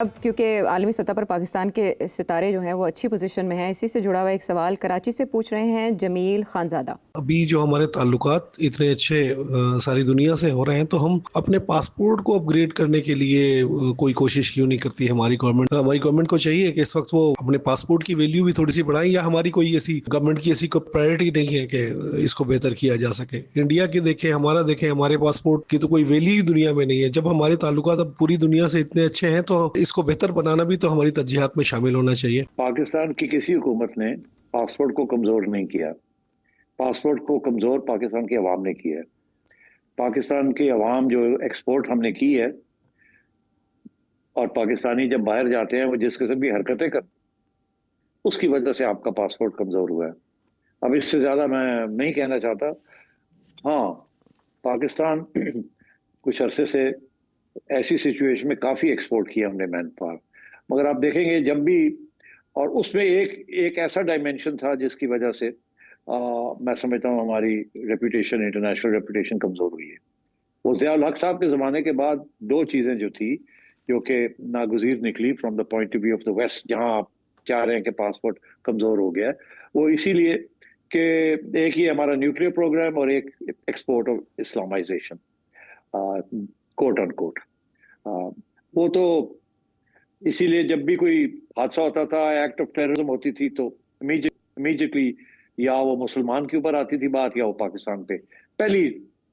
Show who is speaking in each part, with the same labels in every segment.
Speaker 1: اب کیونکہ عالمی سطح پر پاکستان کے ستارے جو ہیں وہ اچھی پوزیشن میں ہیں، اسی سے جڑا ہوا ایک سوال کراچی سے پوچھ رہے ہیں جمیل خانزادہ۔
Speaker 2: ابھی جو ہمارے تعلقات اتنے اچھے ساری دنیا سے ہو رہے ہیں تو ہم اپنے پاسپورٹ کو اپ گریڈ کرنے کے لیے کوئی کوشش کیوں نہیں کرتی ہماری گورنمنٹ کو چاہیے کہ اس وقت وہ اپنے پاسپورٹ کی ویلیو بھی تھوڑی سی بڑھائیں، یا ہماری کوئی ایسی گورنمنٹ کی ایسی کوئی پرائرٹی نہیں ہے کہ اس کو بہتر کیا جا سکے۔ انڈیا کی دیکھیں، ہمارا دیکھیں، ہمارے پاسپورٹ کی تو کوئی ویلیو ہی دنیا میں نہیں ہے۔ جب ہمارے تعلقات اب پوری دنیا سے اتنے اچھے ہیں تو اس کو بہتر بنانا بھی تو ہماری ترجیحات میں شامل ہونا چاہیے۔
Speaker 3: پاکستان کی کسی حکومت نے پاسپورٹ کو کمزور نہیں کیا، پاسپورٹ کو کمزور پاکستان کی عوام نے کیا ہے۔ پاکستان کی عوام جو ایکسپورٹ ہم نے کی ہے، اور پاکستانی جب باہر جاتے ہیں وہ جس قسم کی حرکتیں کرتے اس کی وجہ سے آپ کا پاسپورٹ کمزور ہوا ہے۔ اب اس سے زیادہ میں نہیں کہنا چاہتا۔ ہاں، پاکستان کچھ عرصے سے ایسی سچویشن میں کافی ایکسپورٹ کیا ہم نے مین پاور، مگر آپ دیکھیں گے جب بھی، اور اس میں ایک ایسا ڈائمینشن تھا جس کی وجہ سے میں سمجھتا ہوں ہماری ریپوٹیشن، انٹرنیشنل ریپوٹیشن کمزور ہوئی ہے۔ وہ ضیاء الحق صاحب کے زمانے کے بعد دو چیزیں جو تھی جو کہ ناگزیر نکلی from the point of view of the West, جہاں آپ چاہ رہے ہیں کہ پاسپورٹ کمزور ہو گیا ہے، وہ اسی لیے کہ ایک ہی ہمارا نیوکلیئر پروگرام اور ایک ایکسپورٹ آف اسلامائزیشن، کوٹ ان کوٹ۔ وہ تو اسی لیے جب بھی کوئی حادثہ ہوتا تھا، ایکٹ آف ٹیررزم ہوتی تھی، تو امیجیٹلی یا وہ مسلمان کے اوپر آتی تھی بات، یا وہ پاکستان پہ پہلی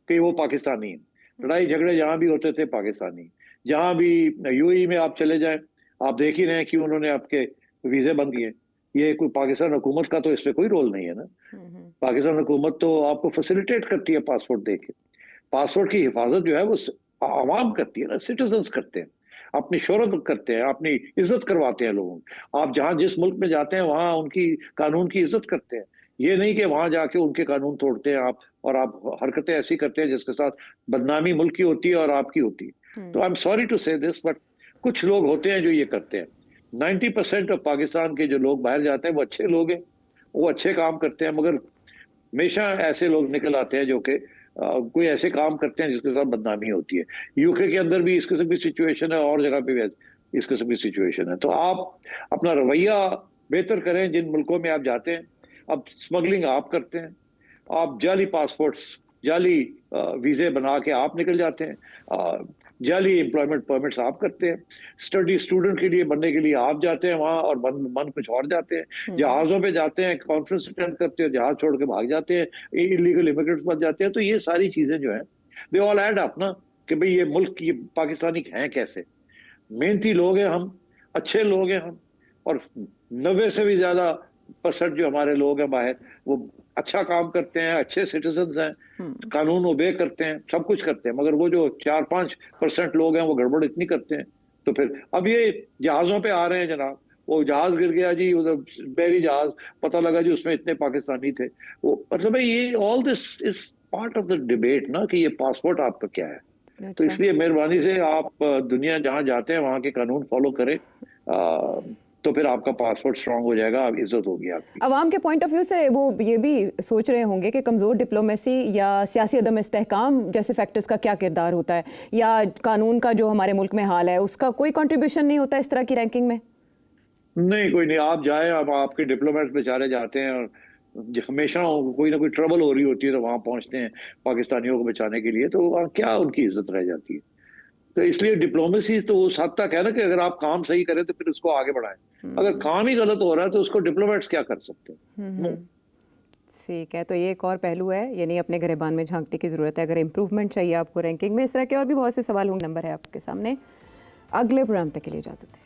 Speaker 3: کہ وہ پاکستانی ہیں۔ لڑائی جھگڑے جہاں بھی ہوتے تھے پاکستانی، جہاں بھی یو اے میں آپ چلے جائیں، آپ دیکھ ہی رہے ہیں کہ انہوں نے آپ کے ویزے بند کیے۔ یہ کوئی پاکستان حکومت کا تو اس میں کوئی رول نہیں ہے نا۔ پاکستان حکومت تو آپ کو فیسیلیٹیٹ کرتی ہے پاسپورٹ دے کے۔ پاسپورٹ کی حفاظت جو ہے وہ عوام کرتی ہے نا، سٹیزنز کرتے ہیں، اپنی شہرت کرتے ہیں، اپنی عزت کرواتے ہیں لوگوں کو۔ آپ جہاں جس ملک میں جاتے ہیں وہاں ان کی قانون کی عزت کرتے ہیں، یہ نہیں کہ وہاں جا کے ان کے قانون توڑتے ہیں آپ، اور آپ حرکتیں ایسی کرتے ہیں جس کے ساتھ بدنامی ملک کی ہوتی ہے اور آپ کی ہوتی ہے۔ تو آئی ایم سوری ٹو سے دس، بٹ کچھ لوگ ہوتے ہیں جو یہ کرتے ہیں۔ 90% آف پاکستان کے جو لوگ باہر جاتے ہیں وہ اچھے لوگ ہیں، وہ اچھے کام کرتے ہیں، مگر ہمیشہ ایسے لوگ نکل آتے ہیں جو کہ کوئی ایسے کام کرتے ہیں جس کے ساتھ بدنامی ہوتی ہے۔ یو کے اندر بھی اس قسم کی سچویشن ہے، اور جگہ پہ بھی اس قسم کی سچویشن ہے۔ تو آپ اپنا رویہ بہتر کریں جن ملکوں میں آپ جاتے ہیں۔ اب اسمگلنگ آپ کرتے ہیں، آپ جعلی پاسپورٹس، جعلی ویزے بنا کے آپ نکل جاتے ہیں، جعلی امپلائمنٹ پرمٹس آپ کرتے ہیں، اسٹوڈنٹ کے لیے بننے کے لیے آپ جاتے ہیں وہاں، اور من کچھ اور جاتے ہیں، جہازوں پہ جاتے ہیں، کانفرنس اٹینڈ کرتے ہیں، جہاز چھوڑ کے بھاگ جاتے ہیں، انلیگل امیگرینٹس بن جاتے ہیں۔ تو یہ ساری چیزیں جو ہیں دے آل ایڈ اپ نا، کہ بھئی یہ ملک یہ پاکستانی ہیں کیسے۔ محنتی لوگ ہیں ہم، اچھے لوگ ہیں ہم، اور 90 سے بھی زیادہ % جو ہمارے لوگ ہیں باہر وہ اچھا کام کرتے ہیں، اچھے سٹیزنز ہیں، قانون اوبے کرتے ہیں، سب کچھ کرتے ہیں، مگر وہ جو 4-5% لوگ ہیں وہ گڑبڑ اتنی کرتے ہیں۔ تو پھر اب یہ جہازوں پہ آ رہے ہیں جناب، وہ جہاز گر گیا جی، ادھر بحری جہاز، پتہ لگا جی اس میں اتنے پاکستانی تھے۔ وہ مطلب یہ all this is part of the debate نا، کہ یہ پاسپورٹ آپ کا کیا ہے۔ تو اس لیے مہربانی سے آپ دنیا جہاں جاتے ہیں وہاں کے قانون فالو کریں، تو پھر آپ کا پاسپورٹ اسٹرانگ ہو جائے گا، عزت ہوگی آپ کی۔
Speaker 1: عوام کے پوائنٹ آف ویو سے وہ یہ بھی سوچ رہے ہوں گے کہ کمزور ڈپلومیسی یا سیاسی عدم استحکام جیسے فیکٹرز کا کیا کردار ہوتا ہے، یا قانون کا جو ہمارے ملک میں حال ہے اس کا کوئی کنٹریبیوشن نہیں ہوتا اس طرح کی رینکنگ میں؟
Speaker 3: نہیں، کوئی نہیں۔ آپ جائیں، اب آپ کے ڈپلومیٹس بیچارے جاتے ہیں، اور ہمیشہ کوئی نہ کوئی ٹربل ہو رہی ہوتی ہے تو وہاں پہنچتے ہیں پاکستانیوں کو بچانے کے لیے، تو وہاں کیا ان کی عزت رہ جاتی ہے۔ تو اس لیے ڈپلومیسی تو اس حد تک ہے نا کہ اگر آپ کام صحیح کریں تو پھر اس کو آگے بڑھائیں، اگر کام ہی غلط ہو رہا ہے تو اس کو ڈپلومیٹس کیا کر سکتے ہیں۔
Speaker 1: ٹھیک ہے، تو یہ ایک اور پہلو ہے، یعنی اپنے گریبان میں جھانکنے کی ضرورت ہے اگر امپروومنٹ چاہیے آپ کو رینکنگ میں۔ اس طرح کے اور بھی بہت سے سوال ہوں، نمبر ہے آپ کے سامنے۔ اگلے پروگرام تک کے لیے اجازت ہے۔